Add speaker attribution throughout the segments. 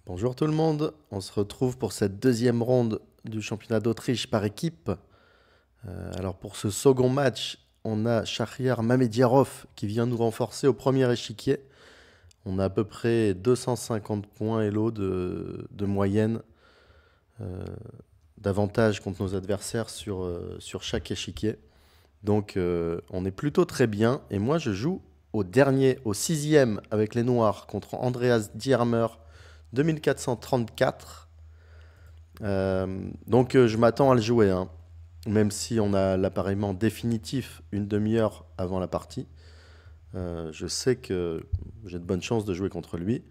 Speaker 1: Bonjour tout le monde, on se retrouve pour cette deuxième ronde du championnat d'Autriche par équipe. Alors pour ce second match, on a Shahriar Mamediarov qui vient nous renforcer au premier échiquier. On a à peu près 250 points Elo de moyenne euh, d'avantage contre nos adversaires sur chaque échiquier. Donc on est plutôt très bien. Et moi je joue au dernier, au sixième avec les Noirs contre Andreas Diermer 2434. Donc je m'attends à le jouer, hein, même si on a l'appareillement définitif une demi-heure avant la partie. Je sais que j'ai de bonnes chances de jouer contre lui.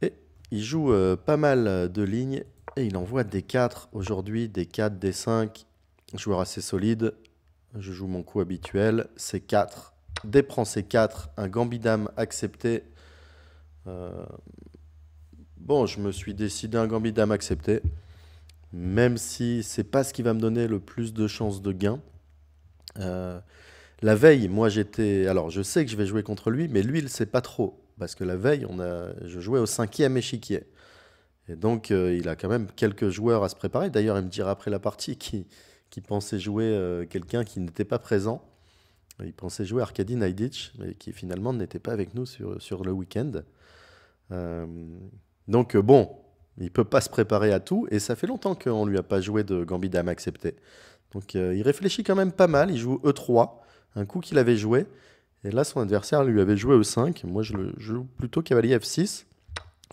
Speaker 1: Et il joue pas mal de lignes et il envoie des 4 aujourd'hui, des 4, des 5. Joueur assez solide. Je joue mon coup habituel, C4. Dès prend C4, un gambit-dame accepté. Euh, bon, je me suis décidé un gambit-dame accepté. Même si c'est pas ce qui va me donner le plus de chances de gain. Euh, la veille, moi j'étais. Alors je sais que je vais jouer contre lui, mais lui il sait pas trop. Parce que la veille, je jouais au cinquième échiquier. Et donc il a quand même quelques joueurs à se préparer. D'ailleurs, il me dira après la partie qu'il pensait jouer quelqu'un qui n'était pas présent. Il pensait jouer Arkady Najdic, mais qui finalement n'était pas avec nous sur le week-end. Euh, donc bon, il peut pas se préparer à tout, et ça fait longtemps qu'on lui a pas joué de Gambit Dame accepté. Donc il réfléchit quand même pas mal, il joue E3, un coup qu'il avait joué, et là son adversaire lui avait joué E5, moi je joue plutôt cavalier F6,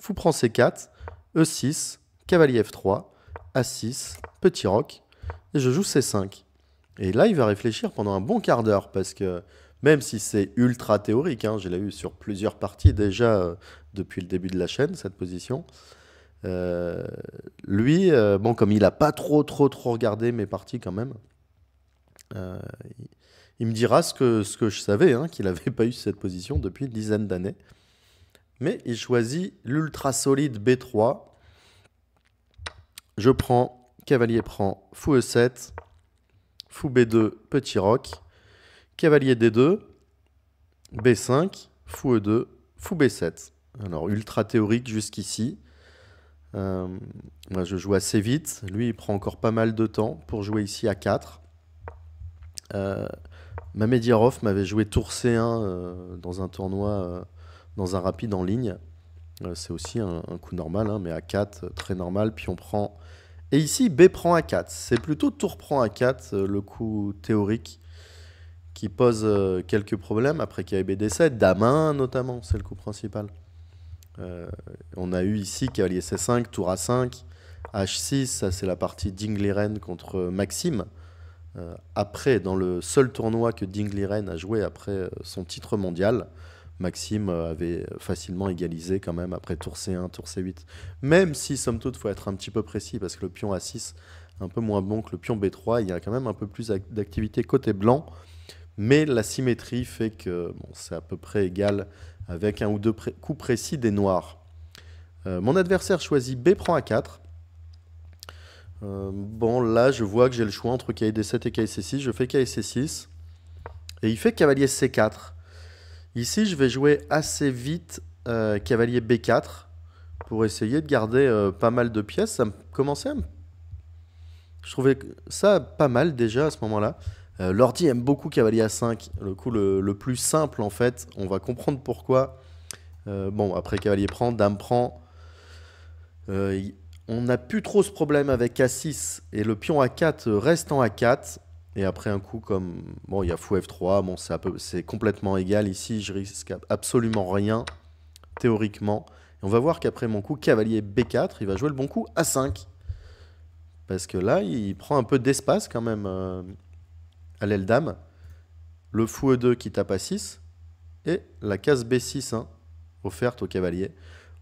Speaker 1: fou prend C4, E6, cavalier F3, A6, petit roc, et je joue C5. Et là il va réfléchir pendant un bon quart d'heure, parce que même si c'est ultra théorique, hein, je l'ai eu sur plusieurs parties déjà depuis le début de la chaîne, cette position, euh, lui, bon, comme il a pas trop regardé mes parties quand même, euh, il, il me dira ce que je savais, hein, qu'il n'avait pas eu cette position depuis une dizaine d'années. Mais il choisit l'ultra solide B3. Je prends, cavalier prend, fou E7, fou B2, petit roc, cavalier D2, B5, fou E2, fou B7. Alors, ultra théorique jusqu'ici. Euh, Moi, je joue assez vite. Lui, il prend encore pas mal de temps pour jouer ici à 4. Euh, Mamediarov m'avait joué tour C1 dans un tournoi, dans un rapide en ligne. C'est aussi un coup normal, hein, mais à 4, très normal. Puis on prend. Et ici, B prend A4. C'est plutôt tour prend A4, le coup théorique, qui pose quelques problèmes. Après qu'il y a BD7, Dame 1 notamment, c'est le coup principal. Euh, on a eu ici cavalier C5, tour A5, H6, ça c'est la partie d'Ingliren contre Maxime. Après, dans le seul tournoi que Dingliren a joué après son titre mondial, Maxime avait facilement égalisé quand même après tour C1, tour C8. Même si, somme toute, il faut être un petit peu précis parce que le pion A6 est un peu moins bon que le pion B3, il y a quand même un peu plus d'activité côté blanc, mais la symétrie fait que bon, c'est à peu près égal avec un ou deux coups précis des noirs. Mon adversaire choisit B prend A4. Bon, là, je vois que j'ai le choix entre KD 7 et KC 6. Je fais KC 6. Et il fait cavalier C4. Ici, je vais jouer assez vite cavalier B4 pour essayer de garder pas mal de pièces. Ça me commençait à me... Je trouvais ça pas mal déjà à ce moment-là. L'ordi aime beaucoup cavalier A5. Le coup le plus simple, en fait. On va comprendre pourquoi. Bon, après cavalier prend, dame prend. Euh, on n'a plus trop ce problème avec A6 et le pion A4 reste en A4. Et après un coup comme... Bon, il y a fou F3, bon, c'est complètement égal. Ici, je risque absolument rien, théoriquement. Et on va voir qu'après mon coup cavalier B4, il va jouer le bon coup A5. Parce que là, il prend un peu d'espace quand même à l'aile dame. Le fou E2 qui tape A6. Et la case B6 hein, offerte au cavalier.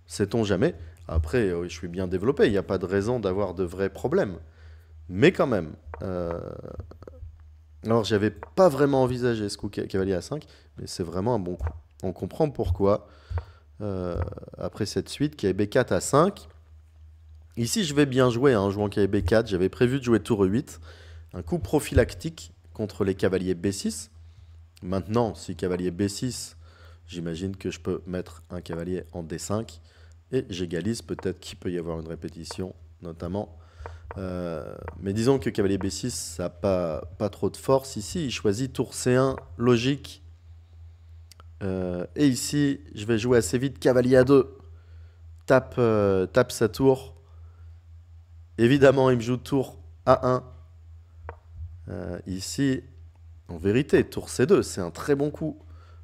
Speaker 1: Sait-on jamais. Après, je suis bien développé, il n'y a pas de raison d'avoir de vrais problèmes. Mais quand même. Alors, j'avais pas vraiment envisagé ce coup cavalier A5, mais c'est vraiment un bon coup. On comprend pourquoi. Après cette suite, qui est B4 A5. Ici, je vais bien jouer en jouant cavalier B4. J'avais prévu de jouer tour E8. Un coup prophylactique contre les cavaliers B6. Maintenant, si cavalier B6, j'imagine que je peux mettre un cavalier en D5 Et j'égalise, peut-être qu'il peut y avoir une répétition, notamment. Mais disons que cavalier B6, ça n'a pas trop de force. Ici, il choisit tour C1, logique. Et ici, je vais jouer assez vite, cavalier A2. Tape sa tour. Évidemment, il me joue tour A1. Ici, en vérité, tour C2, c'est un très bon coup.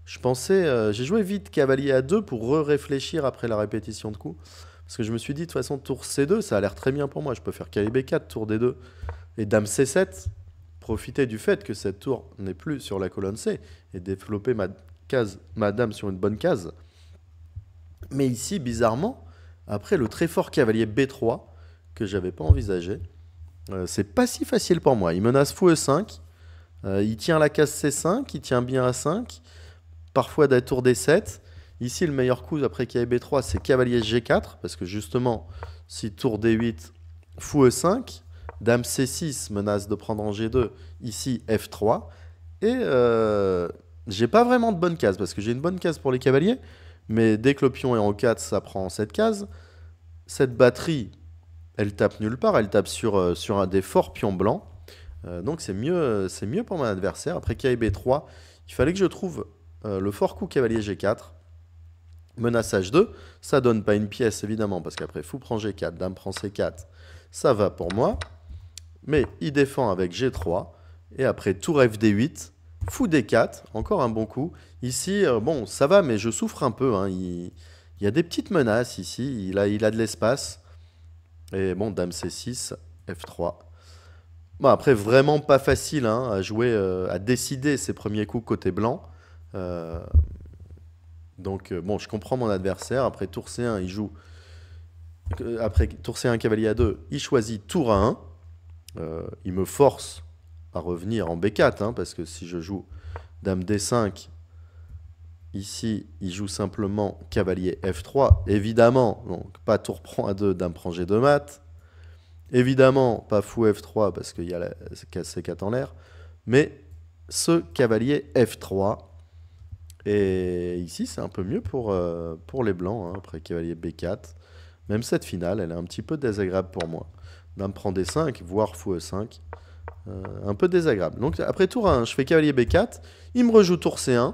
Speaker 1: Je pensais, j'ai joué vite cavalier A2 pour réfléchir après la répétition de coups. Parce que je me suis dit, de toute façon, tour C2, ça a l'air très bien pour moi. Je peux faire cavalier B4, tour D2 et dame C7. Profiter du fait que cette tour n'est plus sur la colonne C et développer ma dame sur une bonne case. Mais ici, bizarrement, après le très fort cavalier B3, que j'avais pas envisagé, c'est pas si facile pour moi. Il menace fou E5, il tient la case C5, il tient bien A5, parfois des tours D7. Ici, le meilleur coup après cavalier B3, c'est cavalier G4, parce que justement, si tour D8, fou E5, dame C6 menace de prendre en G2, ici F3, et j'ai pas vraiment de bonne case, parce que j'ai une bonne case pour les cavaliers, mais dès que le pion est en 4, ça prend cette case. Cette batterie, elle tape nulle part, elle tape sur un des forts pions blancs. Donc c'est mieux pour mon adversaire. Après cavalier B3, il fallait que je trouve le fort coup cavalier G4. Menace H2, ça donne pas une pièce évidemment, parce qu'après fou prend G4, dame prend C4, ça va pour moi. Mais il défend avec G3, et après tour FD8, fou D4, encore un bon coup. Ici, bon, ça va, mais je souffre un peu. Hein. Il y a des petites menaces ici, il a de l'espace. Et bon, dame C6, F3. Bon, après, vraiment pas facile hein, à jouer, à décider ses premiers coups côté blanc. Donc, bon, je comprends mon adversaire. Après tour C1, il joue. Après tour C1, cavalier A2, il choisit tour A1. Il me force à revenir en B4, hein, parce que si je joue dame D5, ici, il joue simplement cavalier F3. Évidemment, donc pas tour prend A2, dame prend G2 mat. Évidemment, pas fou F3 parce qu'il y a la case C4 en l'air. Mais ce cavalier F3. Et ici, c'est un peu mieux pour les blancs, hein, après cavalier B4. Même cette finale, elle est un petit peu désagréable pour moi. Dame prend D5, voire fou E5. Un peu désagréable. Donc après tour 1, je fais cavalier B4. Il me rejoue tour C1.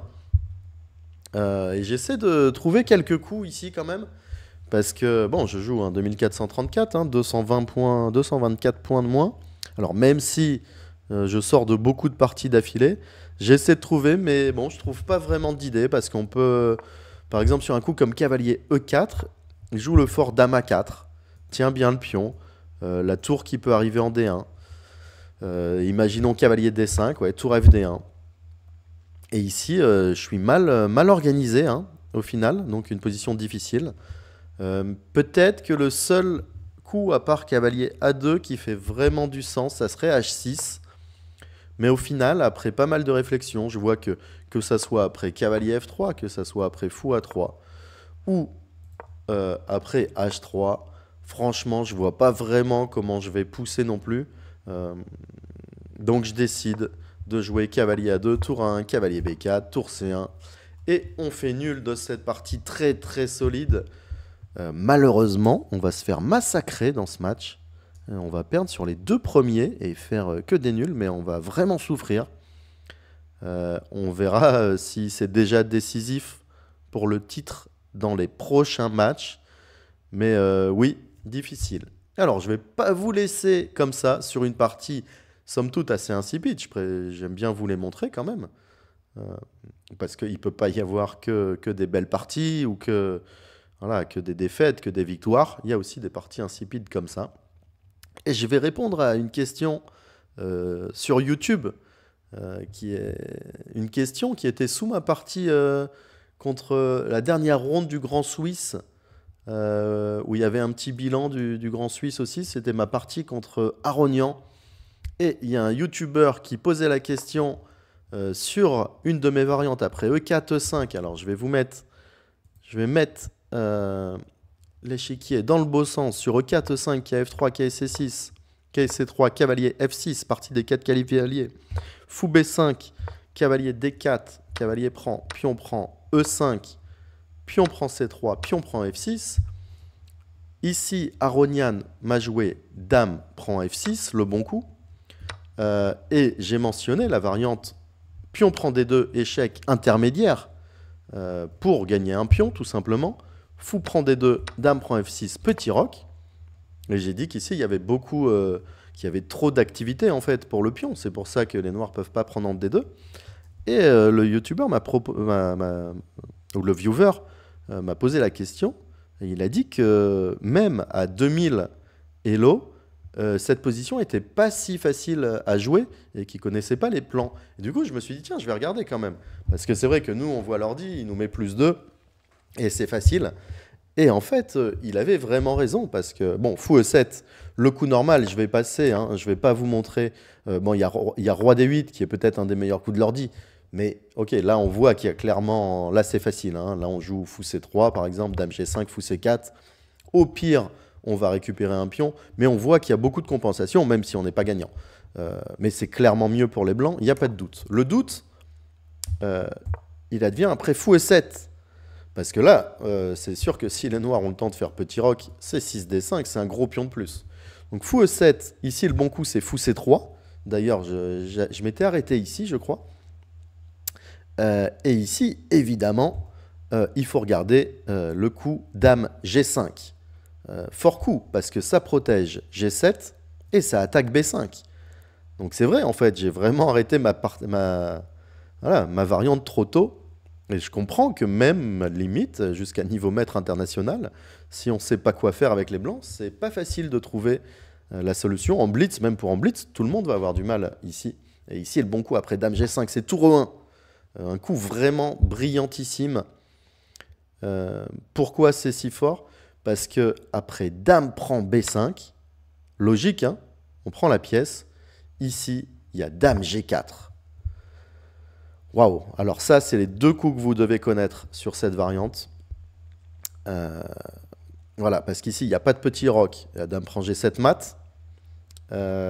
Speaker 1: Et j'essaie de trouver quelques coups ici quand même. Parce que, bon, je joue un 2434, hein, 220 points, 224 points de moins. Alors même si je sors de beaucoup de parties d'affilée, j'essaie de trouver, mais bon, je trouve pas vraiment d'idée. Parce qu'on peut, par exemple, sur un coup comme cavalier E4, il joue le fort dame A4. Tient bien le pion. La tour qui peut arriver en D1. Imaginons cavalier D5, ouais, tour FD1. Et ici, je suis mal organisé, hein, au final, donc une position difficile. Peut-être que le seul coup, à part cavalier A2, qui fait vraiment du sens, ça serait H6. Mais au final, après pas mal de réflexions, je vois que ça soit après cavalier F3, que ça soit après fou A3, ou après H3, franchement, je vois pas vraiment comment je vais pousser non plus. Donc je décide de jouer cavalier A2, tour 1, cavalier B4, tour C1. Et on fait nul de cette partie très très solide. Malheureusement, on va se faire massacrer dans ce match. On va perdre sur les deux premiers et faire que des nuls, mais on va vraiment souffrir. On verra si c'est déjà décisif pour le titre dans les prochains matchs. Mais oui, difficile. Alors, je ne vais pas vous laisser comme ça sur une partie, somme toute, assez insipide. J'aime bien vous les montrer quand même. Parce qu'il ne peut pas y avoir que des belles parties ou que des défaites, que des victoires. Il y a aussi des parties insipides comme ça. Et je vais répondre à une question sur YouTube, qui est une question qui était sous ma partie contre la dernière ronde du Grand Suisse, où il y avait un petit bilan du Grand Suisse aussi. C'était ma partie contre Aronian. Et il y a un YouTuber qui posait la question sur une de mes variantes après E4, E5. Alors je vais mettre l'échiquier dans le beau sens sur E4, E5, KF3, KSC6, KSC3, cavalier F6, partie des 4 cavaliers, fou B5, cavalier D4, cavalier prend, pion prend E5, pion prend C3, pion prend F6. Ici, Aronian m'a joué Dame prend F6, le bon coup. Et j'ai mentionné la variante pion prend D2, échec intermédiaire, pour gagner un pion, tout simplement. Fou prend D2, Dame prend F6, petit roc. Et j'ai dit qu'ici, il y avait qu'il y avait trop d'activité, en fait, pour le pion. C'est pour ça que les noirs ne peuvent pas prendre en D2. Et le youtubeur ou le viewer m'a posé la question. Et il a dit que même à 2000 Elo, cette position n'était pas si facile à jouer et qu'il ne connaissait pas les plans. Et du coup, je me suis dit, tiens, je vais regarder quand même. Parce que c'est vrai que nous, on voit l'ordi, il nous met +2 et c'est facile. Et en fait, il avait vraiment raison parce que, bon, fou E7, le coup normal, je vais passer, hein, je ne vais pas vous montrer. Bon, il y a Roi D8 qui est peut-être un des meilleurs coups de l'ordi. Mais ok, là, on voit qu'il y a clairement. Là, c'est facile. Hein. Là, on joue Fou C3, par exemple, Dame G5, Fou C4. Au pire, on va récupérer un pion. Mais on voit qu'il y a beaucoup de compensation, même si on n'est pas gagnant. Mais c'est clairement mieux pour les blancs, il n'y a pas de doute. Le doute, il advient après Fou E7. Parce que là, c'est sûr que si les noirs ont le temps de faire petit roc, c'est 6D5, c'est un gros pion de plus. Donc Fou E7, ici, le bon coup, c'est Fou C3. D'ailleurs, je m'étais arrêté ici, je crois. Et ici, évidemment, il faut regarder le coup Dame G5. Fort coup, parce que ça protège G7 et ça attaque B5. Donc c'est vrai, en fait, j'ai vraiment arrêté ma variante trop tôt. Et je comprends que même, limite, jusqu'à niveau maître international, si on ne sait pas quoi faire avec les blancs, c'est pas facile de trouver la solution. En blitz, même pour en blitz, tout le monde va avoir du mal ici. Et ici, le bon coup après Dame G5, c'est tour E1. Un coup vraiment brillantissime. Pourquoi c'est si fort? Parce que après Dame prend B5, logique, hein, on prend la pièce. Ici, il y a Dame G4. Waouh! Alors ça, c'est les deux coups que vous devez connaître sur cette variante. Voilà, parce qu'ici, il n'y a pas de petit roc. La Dame prend G7 mat.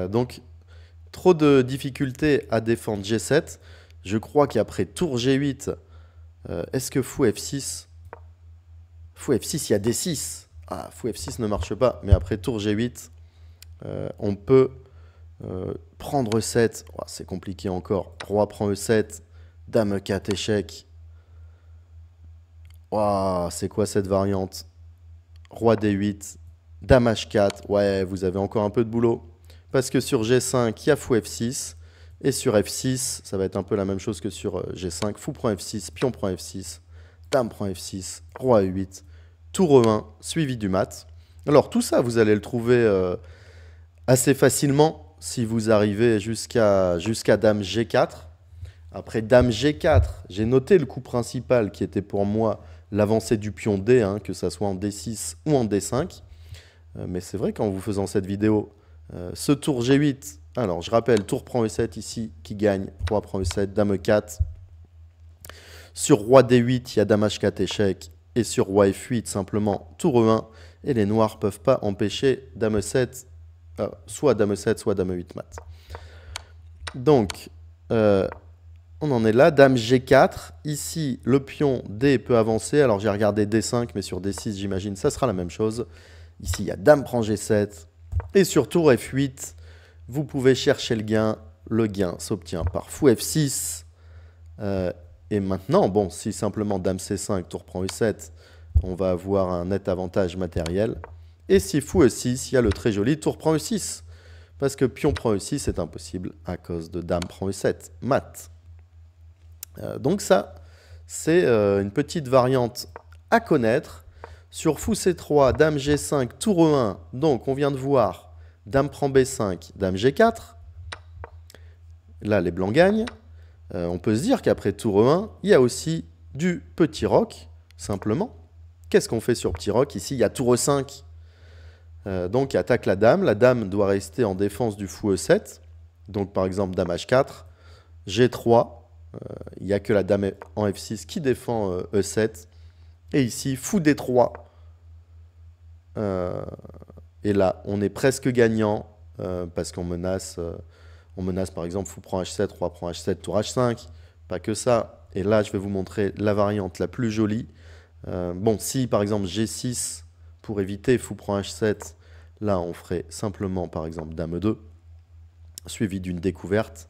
Speaker 1: Donc, trop de difficultés à défendre G7. Je crois qu'après tour G8, est-ce que Fou F6... Fou F6, il y a D6. Ah, Fou F6 ne marche pas. Mais après tour G8, on peut prendre E7. Oh, c'est compliqué encore. Roi prend E7. Dame E4, échec. Oh, c'est quoi cette variante? Roi D8. Dame H4. Ouais, vous avez encore un peu de boulot. Parce que sur G5, il y a Fou F6. Et sur F6, ça va être un peu la même chose que sur G5. Fou prend F6, pion prend F6, Dame prend F6, Roi E8, tour E1, suivi du mat. Alors tout ça, vous allez le trouver assez facilement si vous arrivez jusqu'à Dame G4. Après Dame G4, j'ai noté le coup principal qui était pour moi l'avancée du pion D, hein, que ça soit en D6 ou en D5. Mais c'est vrai qu'en vous faisant cette vidéo, ce tour G8... Alors, je rappelle, tour prend E7 ici, qui gagne. Roi prend E7, Dame E4. Sur Roi D8, il y a Dame H4, échec. Et sur Roi F8, simplement, tour E1. Et les noirs ne peuvent pas empêcher Dame E7, soit Dame E7, soit Dame E8 mat. Donc, on en est là. Dame G4. Ici, le pion D peut avancer. Alors, j'ai regardé D5, mais sur D6, j'imagine, ça sera la même chose. Ici, il y a Dame prend G7. Et sur tour F8... vous pouvez chercher le gain. Le gain s'obtient par Fou F6. Et maintenant, bon, si simplement Dame C5, tour prend E7, on va avoir un net avantage matériel. Et si Fou E6, il y a le très joli tour prend E6. Parce que pion prend E6, c'est impossible à cause de Dame prend E7. Mat. Donc ça, c'est une petite variante à connaître. Sur Fou C3, Dame G5, tour E1, donc on vient de voir... Dame prend B5, Dame G4. Là, les blancs gagnent. On peut se dire qu'après tour E1, il y a aussi du petit roc, simplement. Qu'est-ce qu'on fait sur petit roc? Ici, il y a tour E5. Donc, il attaque la dame. La dame doit rester en défense du Fou E7. Donc, par exemple, Dame H4. G3. Il n'y a que la dame en F6 qui défend E7. Et ici, Fou D3. Et là, on est presque gagnant parce qu'on menace, par exemple, Fou prend H7, Roi prend H7, tour H5. Pas que ça. Et là, je vais vous montrer la variante la plus jolie. Bon, si par exemple G6 pour éviter fou prend H7, là on ferait simplement par exemple Dame 2, suivi d'une découverte.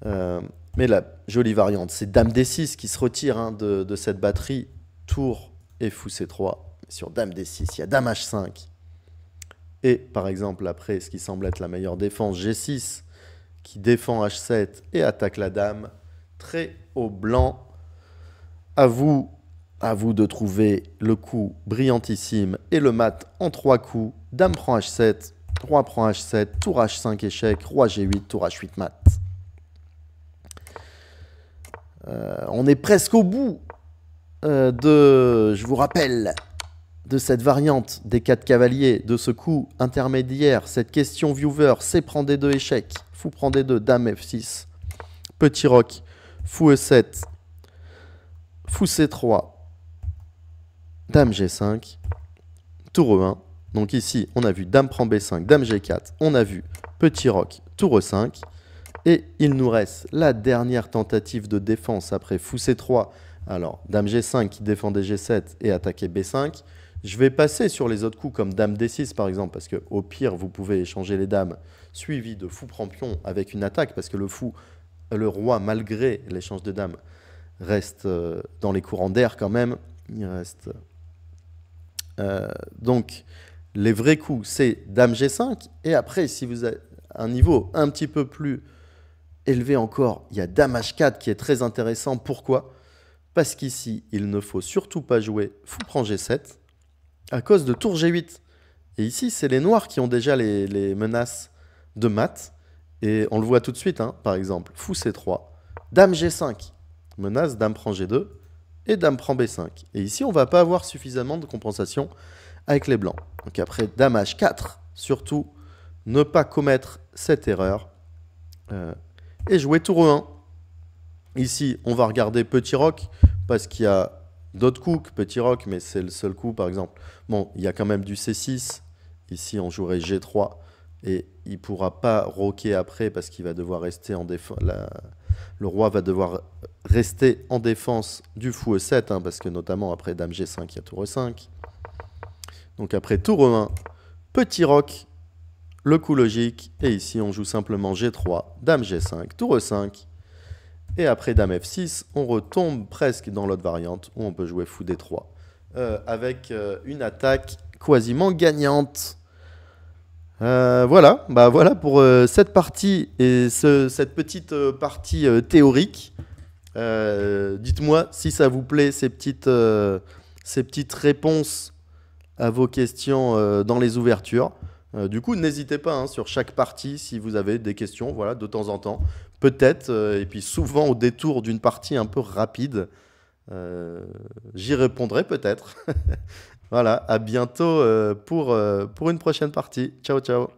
Speaker 1: Mais la jolie variante, c'est Dame D6 qui se retire hein, de cette batterie, tour et fou C3. Sur Dame D6, il y a Dame H5. Et par exemple, après, ce qui semble être la meilleure défense, G6, qui défend H7 et attaque la Dame. Très haut blanc. À vous de trouver le coup brillantissime et le mat en 3 coups. Dame prend H7, Roi prend H7, tour H5 échec, Roi G8, tour H8 mat. On est presque au bout je vous rappelle, de cette variante des 4 cavaliers, de ce coup intermédiaire, cette question viewer, C prend D2 échec, fou prend D2, Dame F6, petit roc, fou E7, fou C3, Dame G5, tour E1. Donc ici, on a vu Dame prend B5, Dame G4, on a vu petit roc, tour E5. Et il nous reste la dernière tentative de défense après fou C3. Alors, Dame G5 qui défendait G7 et attaquait B5. Je vais passer sur les autres coups comme Dame D6 par exemple, parce qu'au pire, vous pouvez échanger les dames, suivi de fou prend pion avec une attaque, parce que le roi, malgré l'échange de dames, reste dans les courants d'air quand même. Il reste... donc, les vrais coups, c'est Dame G5. Et après, si vous avez un niveau un petit peu plus élevé encore, il y a Dame H4 qui est très intéressant. Pourquoi? Parce qu'ici, il ne faut surtout pas jouer fou prend G7 à cause de tour G8. Et ici, c'est les noirs qui ont déjà les menaces de mat. Et on le voit tout de suite, hein, par exemple, fou C3, Dame G5, menace Dame prend G2 et Dame prend B5. Et ici, on ne va pas avoir suffisamment de compensation avec les blancs. Donc après, Dame H4, surtout, ne pas commettre cette erreur. Et jouer tour E1. Ici, on va regarder petit roc, parce qu'il y a d'autres coups que petit roc, mais c'est le seul coup, par exemple. Bon, il y a quand même du C6. Ici, on jouerait G3. Et il ne pourra pas roquer après, parce qu'il va devoir rester en défense. Le roi va devoir rester en défense du fou E7, hein, parce que notamment après Dame G5, il y a tour E5. Donc après tour E1, petit roc, le coup logique, et ici on joue simplement G3, Dame G5, tour E5, et après Dame F6, on retombe presque dans l'autre variante, où on peut jouer fou D3, avec une attaque quasiment gagnante. Voilà pour cette partie, et cette petite partie théorique. Dites-moi si ça vous plaît, ces petites réponses à vos questions dans les ouvertures. Du coup, n'hésitez pas hein, sur chaque partie si vous avez des questions, voilà, de temps en temps. Peut-être, et puis souvent au détour d'une partie un peu rapide, j'y répondrai peut-être. Voilà, à bientôt pour une prochaine partie. Ciao, ciao.